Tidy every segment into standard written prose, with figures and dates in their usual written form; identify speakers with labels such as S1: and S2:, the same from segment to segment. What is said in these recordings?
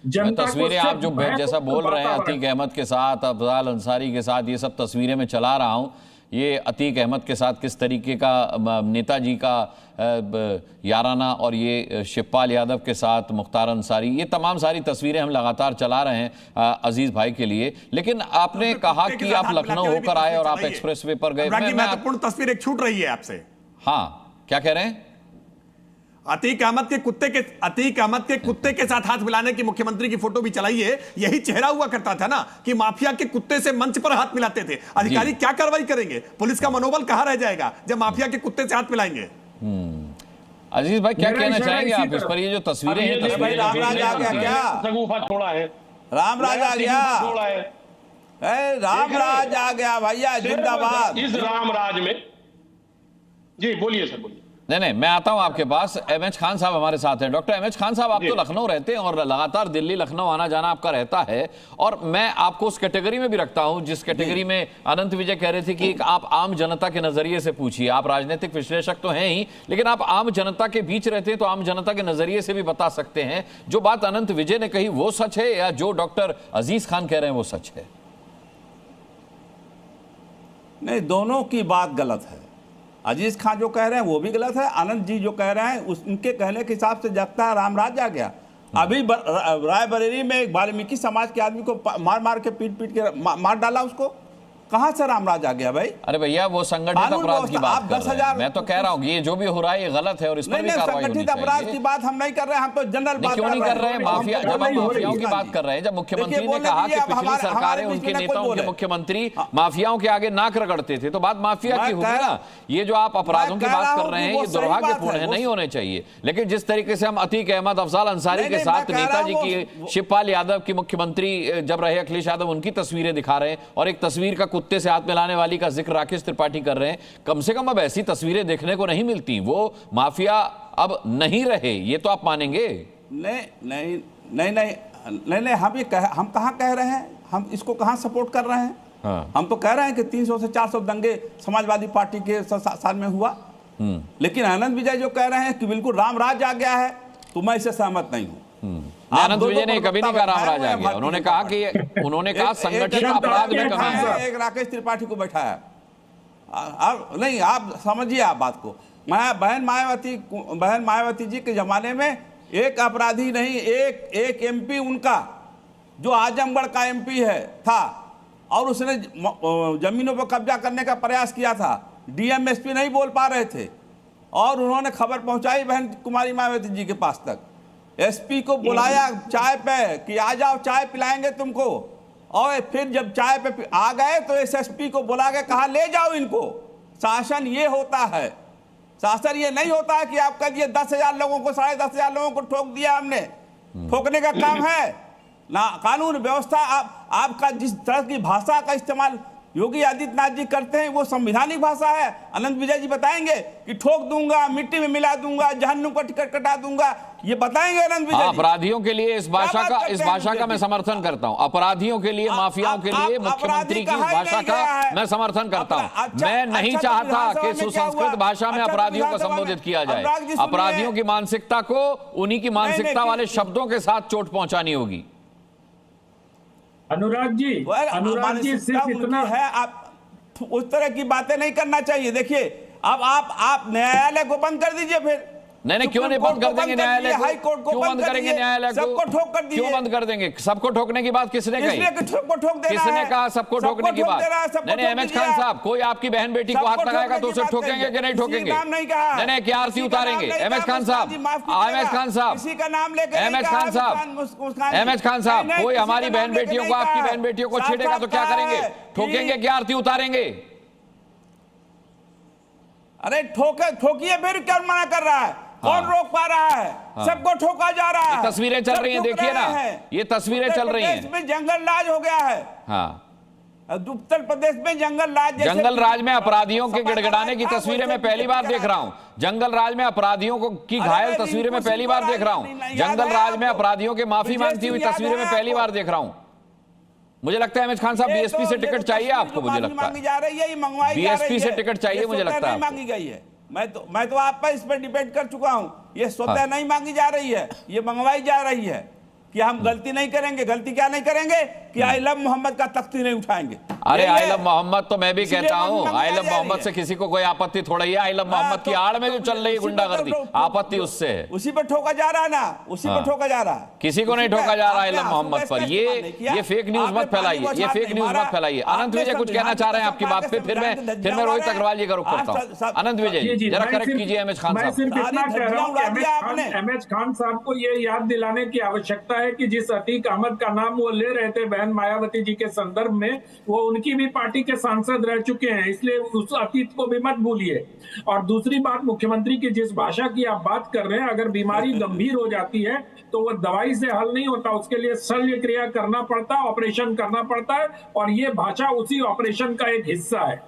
S1: जनता को
S2: तस्वीरें आप जो
S1: सिर्फ
S2: जैसा बोल रहे हैं अतीक अहमद के साथ, अफजाल अंसारी के साथ, ये सब तस्वीरें मैं चला रहा हूं। ये अतीक अहमद के साथ किस तरीके का नेताजी का याराना, और ये शिवपाल यादव के साथ मुख्तार अंसारी, ये तमाम सारी तस्वीरें हम लगातार चला रहे हैं अजीज भाई के लिए। लेकिन आपने कहा कि आप लखनऊ होकर आए और आप एक्सप्रेस वे पर गए।
S3: महत्वपूर्ण तस्वीर एक छूट रही है आपसे।
S2: हाँ, क्या कह रहे हैं?
S3: अतीक अहमद के कुत्ते के साथ हाथ मिलाने की मुख्यमंत्री की फोटो भी चलाई है। यही चेहरा हुआ करता था ना कि माफिया के कुत्ते से मंच पर हाथ मिलाते थे। अधिकारी क्या कार्रवाई करेंगे? पुलिस का मनोबल कहां रह जाएगा जब माफिया के कुत्ते से हाथ मिलाएंगे?
S2: अजीज भाई क्या कहना चाहेंगे आप इस पर? ये जो तस्वीरें हैं,
S4: रामराज आ गया क्या?
S1: छोड़ा है,
S4: रामराज आ गया, रामराज आ गया भैया, जिंदाबाद।
S1: इस रामराज में जी बोलिए सर, बोलिए।
S2: नहीं, मैं आता हूं आपके पास। एमएच खान साहब हमारे साथ हैं। डॉक्टर एमएच खान साहब, आप तो लखनऊ रहते हैं और लगातार दिल्ली लखनऊ आना जाना आपका रहता है, और मैं आपको उस कैटेगरी में भी रखता हूं जिस कैटेगरी में अनंत विजय कह रहे थे कि आप आम जनता के नजरिए से पूछिए। आप राजनीतिक विश्लेषक तो हैं ही, लेकिन आप आम जनता के बीच रहते हैं तो आम जनता के नजरिए से भी बता सकते हैं जो बात अनंत विजय ने कही वो सच है या जो डॉक्टर अजीज खान कह रहे हैं वो सच है?
S4: नहीं, दोनों की बात गलत है। अजीज खान जो कह रहे हैं वो भी गलत है, आनंद जी जो कह रहे हैं उनके कहने के हिसाब से जगता है रामराज आ गया। अभी रायबरेली में एक वाल्मीकि समाज के आदमी को मार मार के पीट के मार डाला, उसको कहां से रामराज आ गया भाई?
S2: अरे भैया वो संगठित अपराध की बात कर रहे हैं। मैं तो कह रहा हूँ ये जो भी हो रहा है ये गलत है और इस पर भी कार्रवाई होनी चाहिए।
S4: संगठित अपराध की बात हम नहीं कर रहे हैं, हम तो जनरल बात
S2: क्यों नहीं कर रहे हैं? माफिया, जब हम माफियाओं की बात कर रहे हैं, जब मुख्यमंत्री ने कहा कि पिछली सरकारें उनके नेताओं के मुख्यमंत्री माफियाओं के आगे नाक रगड़ते थे, तो बात माफिया की होगी ना। ये जो आप अपराधों की बात कर रहे हैं ये दुर्भाग्यपूर्ण है, नहीं होने चाहिए। लेकिन जिस तरीके से हम अतीक अहमद, अफजाल अंसारी के साथ नेताजी की, शिवपाल यादव की, मुख्यमंत्री जब रहे अखिलेश यादव, उनकी तस्वीरें दिखा रहे हैं, और एक तस्वीर का कुत्ते से हाथ मिलाने वाली का जिक्र राकेश त्रिपाठी कर रहे हैं, कम से कम अब ऐसी तस्वीरें देखने को नहीं मिलती। वो माफिया अब नहीं रहे, ये तो आप मानेंगे?
S4: नहीं, हम कहां कह रहे हैं, हम इसको कहां सपोर्ट कर रहे हैं?
S2: हाँ।
S4: हम तो कह रहे हैं कि 300 से 400 दंगे समाजवादी पार्टी के साल में हुआ। लेकिन आनंद विजय जो कह रहे हैं कि बिल्कुल रामराज आ गया है, तो मैं इससे सहमत नहीं हूं।
S2: आनंद विजय ने कभी नहीं कहा रामराज आ गया। उन्होंने कहा संगठित अपराध में कमी है।
S4: एक राकेश त्रिपाठी को बैठाया। अब नहीं, आप समझिए आप बात को। बहन मायावती जी के जमाने में एक अपराधी नहीं, एक एमपी उनका जो आजमगढ़ का एमपी था और उसने जमीनों पर कब्जा करने का प्रयास किया था। डीएम एसपी नहीं बोल पा रहे थे और उन्होंने खबर पहुंचाई बहन कुमारी मायावती जी के पास तक। एसपी को बुलाया चाय पे कि आ जाओ चाय पिलाएंगे तुमको, और फिर जब चाय पे आ गए तो एसएसपी को बुला के कहा ले जाओ इनको। शासन ये होता है, शासन ये नहीं होता है कि आप कह दिए 10,000 लोगों को, 10,500 लोगों को ठोक दिया हमने। ठोकने का काम है ना, कानून व्यवस्था। आपका जिस तरह की भाषा का इस्तेमाल योगी आदित्यनाथ जी करते हैं वो संवैधानिक भाषा है। अनंत विजय जी बताएंगे कि ठोक दूंगा, मिट्टी में मिला दूंगा, जहन्नुम को टिकट कटा दूंगा, ये बताएंगे अनंत विजय जी?
S2: अपराधियों के लिए इस भाषा का मैं समर्थन करता हूं। अपराधियों के लिए, माफियाओं के लिए मुख्यमंत्री की इस भाषा का मैं समर्थन करता हूं। मैं नहीं चाहता कि सुसंस्कृत भाषा में अपराधियों को संबोधित किया जाए। अपराधियों की मानसिकता को उन्हीं की मानसिकता वाले शब्दों के साथ चोट पहुंचानी होगी।
S1: अनुराग जी सिर्फ इतना
S4: है, आप उस तरह की बातें नहीं करना चाहिए। देखिए अब आप न्यायालय को बंद कर दीजिए। फिर
S2: नहीं, क्यों नहीं बंद कर देंगे न्यायालय को?
S4: हाई कोर्ट को
S2: क्यों बंद करेंगे न्यायालय को?
S4: सबको ठोक कर दिए।
S2: क्यों बंद कर देंगे? सबको ठोकने की बात किसने कही? किसने कहा सबको ठोकने की बात? नहीं, एमएच खान साहब, कोई आपकी बहन बेटी को हाथ लगाएगा तो उसे ठोकेंगे कि नहीं ठोकेंगे? नहीं, क्या आरती उतारेंगे? एमएच खान साहब, एमएच खान साहब, एमएच खान साहब, एमएच खान साहब, कोई हमारी बहन बेटियों को, आपकी बहन बेटियों को छेड़ेगा तो क्या करेंगे? ठोकेंगे कि आरती उतारेंगे?
S4: अरे ठोकिए, फिर क्या मना कर रहा है? कौन रोक पा रहा है? सबको ठोका जा रहा है।
S2: तस्वीरें चल रही हैं, देखिए ना, ये तस्वीरें चल रही हैं।
S4: में जंगल राज हो गया है।
S2: हाँ,
S4: उत्तर प्रदेश में जंगल राज,
S2: जंगल राज में अपराधियों के गिड़गिड़ाने की तस्वीरें मैं पहली बार देख रहा हूं। जंगल राज में अपराधियों को की घायल तस्वीरें मैं पहली बार देख रहा हूं। जंगल राज में अपराधियों के माफी मांगती हुई तस्वीरें मैं पहली बार देख रहा हूं। मुझे लगता है एमएच खान साहब, बीएसपी से टिकट चाहिए आपको? मुझे लगता है बीएसपी से टिकट चाहिए, मुझे लगता है
S4: मांगी गई है। मैं तो आप पर इस पर डिबेट कर चुका हूं। ये स्वतः नहीं मांगी जा रही है, ये मंगवाई जा रही है कि हम गलती नहीं करेंगे। गलती क्या नहीं करेंगे कि आइलम मोहम्मद का तख्ती नहीं उठाएंगे।
S2: अरे आइलम मोहम्मद तो मैं भी कहता हूँ,
S4: इसीलिए
S2: आइलम मोहम्मद से किसी को कोई आपत्ति थोड़ा ही है। आइलम मोहम्मद की आड़ में जो चल रही है गुंडागर्दी, आपत्ति उससे है।
S4: उसी पर ठोका जा रहा है ना, उसी पर ठोका जा रहा है।
S2: किसी को नहीं ठोका जा रहा आइलम मोहम्मद पर। ये फेक न्यूज मत फैलाइए, ये फेक न्यूज मत फैलाइए। अनंत विजय कुछ कहना चाह रहे हैं आपकी बात पे, फिर मैं रोहित अग्रवाल जी का रुख करता हूँ। अनंत विजय जी जरा करेक्ट कीजिए एमएच खान साहब।
S5: एमएच खान साहब को ये याद दिलाने की आवश्यकता है कि जिस अतीक अहमद का नाम वो ले रहे थे बहन मायावती जी के संदर्भ में, वो उनकी भी पार्टी के सांसद रह चुके हैं, इसलिए उस अतीत को भी मत भूलिए। और दूसरी बात, मुख्यमंत्री की जिस भाषा की आप बात कर रहे हैं, अगर बीमारी गंभीर हो जाती है तो वो दवाई से हल नहीं होता, उसके लिए शल्य क्रिया करना पड़ता है, ऑपरेशन करना पड़ता है, और ये भाषा उसी ऑपरेशन का एक हिस्सा है।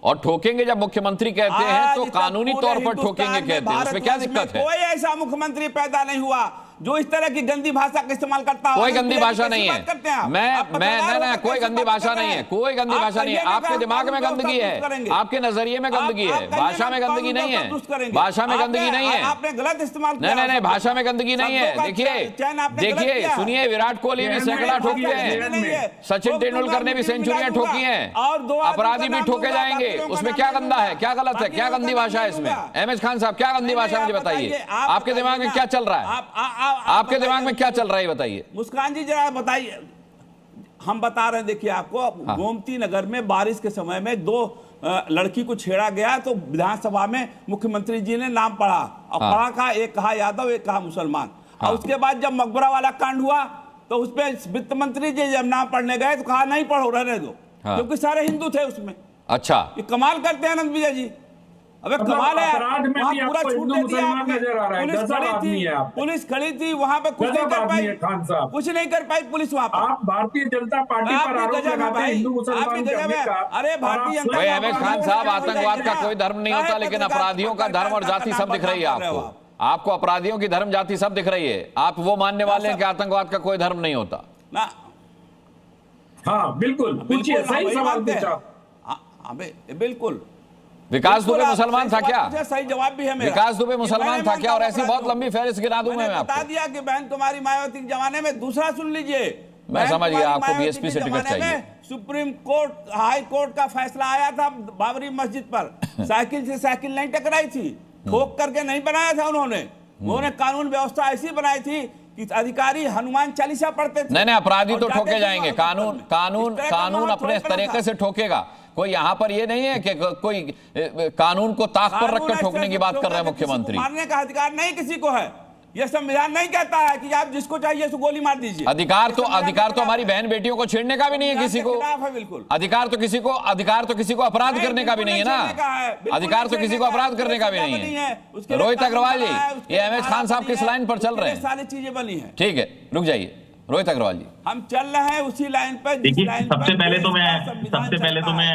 S2: और ठोकेंगे जब मुख्यमंत्री कहते हैं तो कानूनी तौर पर ठोकेंगे कहते हैं, उसमें क्या दिक्कत है?
S4: कोई ऐसा मुख्यमंत्री पैदा नहीं हुआ जो इस तरह की गंदी भाषा का इस्तेमाल करता है।
S2: कोई गंदी भाषा नहीं है, मैं कोई गंदी भाषा नहीं है, कोई गंदी भाषा नहीं है। आपके दिमाग में गंदगी है, आपके नजरिए में गंदगी है, भाषा में गंदगी नहीं है, भाषा में गंदगी नहीं है।
S4: आपने गलत इस्तेमाल
S2: नहीं नहीं नहीं, भाषा में गंदगी नहीं है। देखिए सुनिए, विराट कोहली भी सैकड़ा ठोकते हैं, सचिन तेंदुलकर ने भी सेंचुरियां ठोकी हैं, अपराधी भी ठोके जाएंगे, उसमें क्या गंदा है, क्या गलत है, क्या गंदी भाषा है इसमें? एमएच खान साहब क्या गंदी भाषा मुझे बताइए, आपके दिमाग में क्या चल रहा है? आपके दिमाग में क्या चल रहा है बताइए।
S4: मुस्कान जी जरा बताइए। हम बता रहे हैं, देखिए आपको, गोमती नगर में बारिश के समय में 2 लड़की को छेड़ा गया, तो विधानसभा में मुख्यमंत्री जी ने नाम पढ़ा, और पढ़ा का एक कहा यादव, एक कहा मुसलमान। और उसके बाद जब मकबरा वाला कांड हुआ तो उसमें वित्त मंत्री जी जब नाम पढ़ने गए तो कहा नहीं पढ़ो, रहने दो, क्योंकि सारे हिंदू थे उसमें।
S2: अच्छा,
S4: ये कमाल करते हैं आनंद विजय जी। अबे कमाल है, वहाँ पूरा छूट दे दिया आपने। पुलिस खड़ी थी वहाँ पे, कुछ नहीं कर पाई, कुछ नहीं कर पाई पुलिस वहाँ पे।
S5: आप भारतीय जनता पार्टी पर आरोप लगाते हैं हिंदू मुसलमान का।
S4: अरे भारतीय जनता,
S2: एमएच खान साहब, आतंकवाद का कोई धर्म नहीं होता, लेकिन अपराधियों का धर्म और जाति सब दिख रही है आपको अपराधियों की धर्म जाति सब दिख रही है। आप वो मानने वाले हैं कि आतंकवाद का कोई धर्म नहीं होता
S5: ना? हाँ बिल्कुल, पूछिए, सही सवाल पूछा।
S4: बिल्कुल।
S2: विकास दुबे मुसलमान था क्या?
S4: सही जवाब भी है मेरा।
S2: विकास दुबे मुसलमान था क्या? और ऐसी बहुत लंबी फहरिस्त गिना दूं मैं आपको।
S4: बता दिया कि बहन कुमारी मायावती के जमाने में। दूसरा सुन लीजिए,
S2: मैं समझ गया आपको बीएसपी से टिकट चाहिए।
S4: सुप्रीम कोर्ट, हाई कोर्ट का फैसला आया था बाबरी मस्जिद पर, साइकिल से साइकिल नहीं टकराई थी, ठोक करके नहीं बनाया था उन्होंने कानून व्यवस्था ऐसी बनाई थी कि अधिकारी हनुमान चालीसा पढ़ते थे।
S2: नहीं, अपराधी तो ठोके जाएंगे, कानून अपने तरीके से ठोकेगा। कोई यहाँ पर ये नहीं है कि कोई कानून को ताक पर रखकर ठोकने की बात कर रहे हैं मुख्यमंत्री।
S4: मारने का अधिकार नहीं किसी को है, यह संविधान नहीं कहता है कि आप जिसको चाहिए उसको गोली मार दीजिए।
S2: अधिकार तो हमारी बहन बेटियों को छेड़ने का भी नहीं है किसी को।
S4: बिल्कुल
S2: अधिकार तो किसी को अपराध करने का भी नहीं है ना। अधिकार तो किसी को अपराध करने का भी नहीं है। रोहित अग्रवाल जी, ये एमएच खान साहब किस लाइन पर चल रहे हैं?
S4: सारी चीजें बनी है।
S2: ठीक है, रुक जाइए रोहित अग्रवाल जी,
S4: हम चल रहे हैं उसी लाइन पर।
S6: देखिए, सबसे पहले तो मैं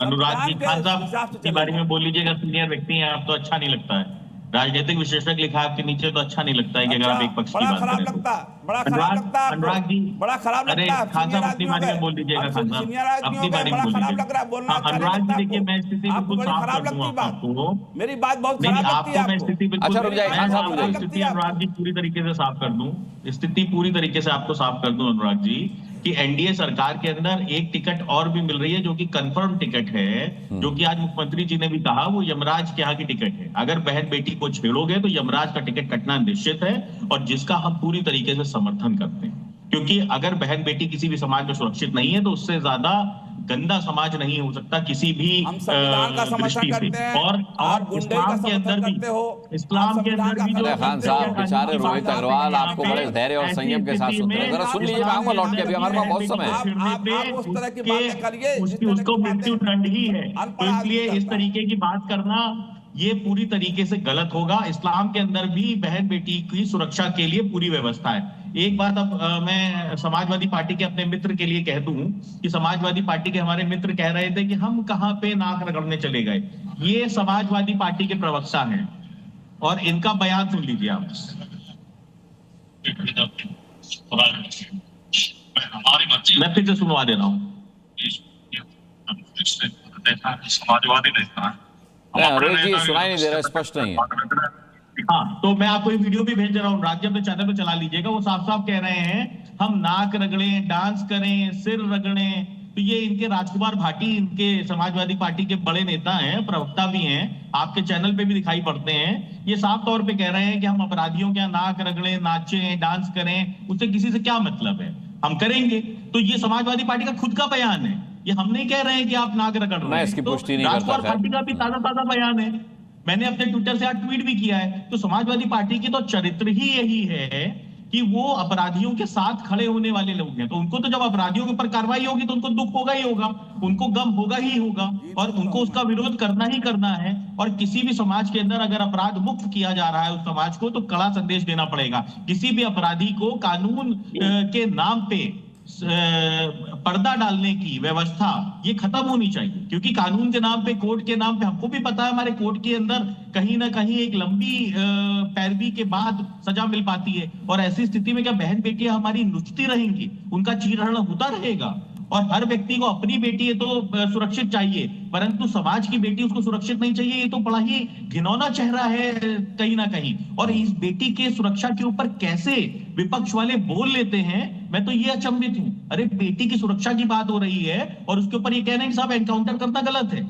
S6: अनुराग जी खान साहब के बारे में बोल लीजिएगा, सीनियर व्यक्ति हैं आप, तो अच्छा नहीं लगता है। राजनीतिक विशेषज्ञ लिखा आपके नीचे, तो अच्छा नहीं लगता है कि अगर आप एक पक्ष की बात करें तो। अनुराग जी,
S4: बड़ा खराब
S6: अरे खान साहब अपनी बारे में बोल लीजिएगा। खान साहब अपनी बारे में बोल लीजिएगा। अनुराग जी देखिए, मैं स्थिति बिल्कुल साफ कर दूंगा आपको।
S4: मेरी बात बहुत
S6: नहीं, आपको मैं स्थिति बिल्कुल,
S2: स्थिति
S6: अनुराग जी पूरी तरीके से साफ कर दूं, स्थिति पूरी तरीके से आपको साफ कर दूं अनुराग जी, कि एनडीए सरकार के अंदर एक टिकट और भी मिल रही है जो कि कंफर्म टिकट है, जो कि आज मुख्यमंत्री जी ने भी कहा वो यमराज के यहाँ की टिकट है। अगर बहन बेटी को छेड़ोगे तो यमराज का टिकट कटना निश्चित है, और जिसका हम पूरी तरीके से समर्थन करते हैं। क्योंकि अगर बहन बेटी किसी भी समाज में सुरक्षित नहीं है तो उससे ज्यादा गंदा समाज नहीं हो सकता किसी भी दृष्टि से। और इस्लाम के अंदर भी जो
S2: खान साहब बेचारे रोहित अग्रवाल आपको बड़े धैर्य और संयम के साथ सुन रहे हैं, जरा सुन लीजिए, मैं आऊंगा लौट के, अभी हमारे पास बहुत समय है।
S6: उसको मृत्यु दंड ही है, तो इसलिए इस तरीके की बात करना ये पूरी तरीके से गलत होगा। इस्लाम के अंदर भी बहन बेटी की सुरक्षा के लिए पूरी व्यवस्था है। एक बात अब मैं समाजवादी पार्टी के अपने मित्र के लिए कह दूं कि समाजवादी पार्टी के हमारे मित्र कह रहे थे कि हम कहां पे नाक रगड़ने चले गए। ये समाजवादी पार्टी के प्रवक्ता हैं और इनका बयान सुन लीजिए आप। मैं फिर से सुनवा दे रहा हूँ।
S2: रोहित जी सुनाई नहीं दे रहा, स्पष्ट नहीं है।
S6: हाँ, तो मैं आपको ये वीडियो भी भेज रहा हूँ, राज्य अपने चैनल पे चला लीजिएगा। वो साफ साफ कह रहे हैं हम नाक रगड़ें, डांस करें, सिर रगड़ें। तो ये इनके राजकुमार भाटी, इनके समाजवादी पार्टी के बड़े नेता हैं, प्रवक्ता भी हैं, आपके चैनल पे भी दिखाई पड़ते हैं। ये साफ तौर पे कह रहे हैं कि हम अपराधियों के यहाँ नाक रगड़ें, नाचें, डांस करें, उससे किसी से क्या मतलब है, हम करेंगे। तो ये समाजवादी पार्टी का खुद का बयान है, ये हम नहीं कह रहे हैं कि आप नाक रगड़ रहे हैं।
S2: इसकी पुष्टि नहीं करता।
S6: राजकुमार भाटी का भी ताजा बयान है, मैंने अपने ट्विटर से आज ट्वीट भी किया है। तो समाजवादी पार्टी की तो चरित्र ही यही है कि वो अपराधियों के साथ खड़े होने वाले लोग हैं। तो उनको तो जब अपराधियों के ऊपर कार्रवाई होगी तो उनको दुख होगा ही होगा, उनको गम होगा ही होगा, और उनको उसका विरोध करना ही करना है। और किसी भी समाज के अंदर अगर अपराध मुक्त किया जा रहा है उस समाज को, तो कड़ा संदेश देना पड़ेगा। किसी भी अपराधी को कानून के नाम पे पर्दा डालने की व्यवस्था ये खत्म होनी चाहिए, क्योंकि कानून के नाम पे, कोर्ट के नाम पे, हमको भी पता है हमारे कोर्ट के अंदर कहीं ना कहीं एक लंबी पैरवी के बाद सजा मिल पाती है। और ऐसी स्थिति में क्या बहन बेटियां हमारी नुचती रहेंगी? उनका चीरहरण होता रहेगा। और हर व्यक्ति को अपनी बेटी है तो सुरक्षित चाहिए, परंतु समाज की बेटी उसको सुरक्षित नहीं चाहिए। ये तो बड़ा ही घिनौना चेहरा है कहीं ना कहीं। और इस बेटी के सुरक्षा के ऊपर कैसे विपक्ष वाले बोल लेते हैं, मैं तो ये अचंभित हूं। अरे बेटी की सुरक्षा की बात हो रही है और उसके ऊपर ये कह रहे हैं कि साहब एनकाउंटर करना गलत है।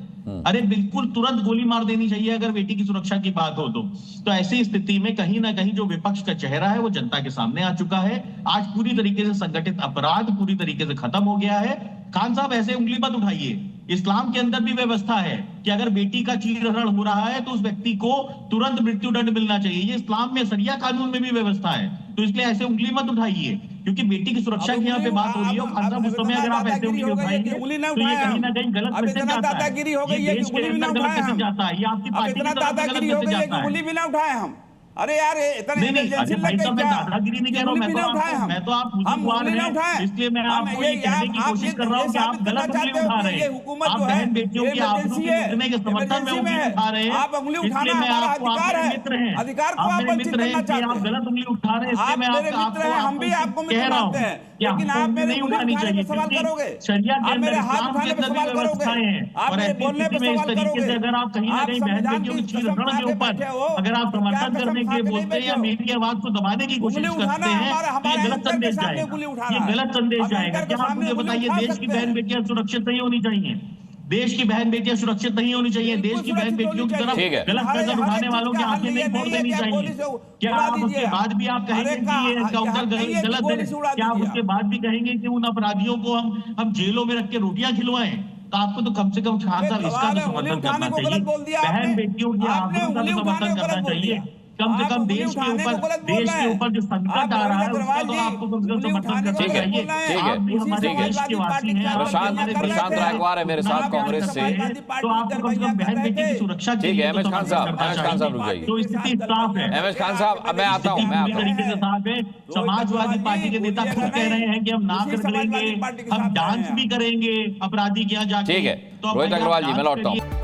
S6: अरे बिल्कुल तुरंत गोली मार देनी चाहिए अगर बेटी की सुरक्षा की बात हो तो ऐसी स्थिति में कहीं ना कहीं जो विपक्ष का चेहरा है वो जनता के सामने आ चुका है। आज पूरी तरीके से संगठित अपराध पूरी तरीके से खत्म हो गया है। खान साहब ऐसे उंगली मत उठाइए, इस्लाम के अंदर भी व्यवस्था है कि अगर बेटी का चीरहरण हो रहा है तो उस व्यक्ति को तुरंत मृत्युदंड मिलना चाहिए। ये इस्लाम में, शरिया कानून में भी व्यवस्था है। तो इसलिए ऐसे उंगली मत उठाइए, क्योंकि बेटी की सुरक्षा की यहाँ पे बात हो रही है। खान साहब उस समय अगर आप ऐसे उंगली उठाएंगे तो ये कहीं ना कहीं गलत मैसेज जाता है, ये देश के अंदर गलत मैसेज जाता है, ये आपकी पार्टी की तरफ गलत मैसेज जाता है।
S4: उंगली भी ना उठाए हम। अरे यार
S6: नहीं, भाई साहब मैं दादागिरी नहीं कह रहा हूँ, मैं तो आप बुजुर्गवार हैं, इसलिए मैं आपको ये कहने की कोशिश कर रहा हूँ कि आप गलत उंगली उठा रहे हैं। आप बहन बेटियों की आबरू के लूटने के समर्थन में उंगली उठा रहे हैं, इसलिए मैं आपको, आप मेरे मित्र हैं, आप मेरे मित्र हैं, इसलिए आप गलत उंगली उठा रहे हैं, इसलिए मैं आपको कह रहा हूँ कि आपको नहीं उठानी चाहिए, क्योंकि शरिया के अंदर, इस्लाम के अंदर भी व्यवस्थाएं हैं। और ऐसी स्थिति में इस तरीके से अगर आप कहीं ना कहीं बहन बेटियों की चीरहरण के ऊपर अगर आप समर्थन करने के बोलते हैं या मेरी आवाज को दबाने की कोशिश करते हैं, ये गलत संदेश जाएगा, ये गलत संदेश जाएगा। क्या आप मुझे बताइए, देश की बहन बेटियां सुरक्षित नहीं होनी चाहिए? देश की बहन बेटियां सुरक्षित नहीं होनी चाहिए? देश की बहन बेटियों की तरफ गलत नजर उठाने वालों की आंखें नहीं फोड़ देनी चाहिए? क्या आप उसके बाद भी आप कहेंगे कि ये एनकाउंटर गलत है? क्या आप उसके बाद भी कहेंगे कि उन अपराधियों को हम जेलों में रख के रोटियां खिलवाएं? तो आपको तो कम से कम खान साहब इसका तो समर्थन करना चाहिए, बहन बेटियों की आबरू का तो समर्थन करना चाहिए। कम से कम देश के ऊपर जो संकट आ रहा है उसका तो आपको कम से कम समर्थन करना चाहिए। आप भी हमारे देश के वासी हैं।
S2: प्रशांत रायकवार है मेरे साथ कांग्रेस से,
S6: तो आपको कम से कम बहन बेटी की सुरक्षा
S2: ठीक है। एमएच खान साहब रुक जाइए।
S6: तो स्थिति साफ है।
S2: एमएच खान साहब मैं आता हूँ।
S6: तरीके से साफ है। समाजवादी पार्टी के नेता खुद कह रहे हैं कि हम नाक रगड़ेंगे, हम डांस भी करेंगे अपराधी के यहाँ जाके।
S2: ठीक है, रोहित अग्रवाल जी मैं लौटता हूँ।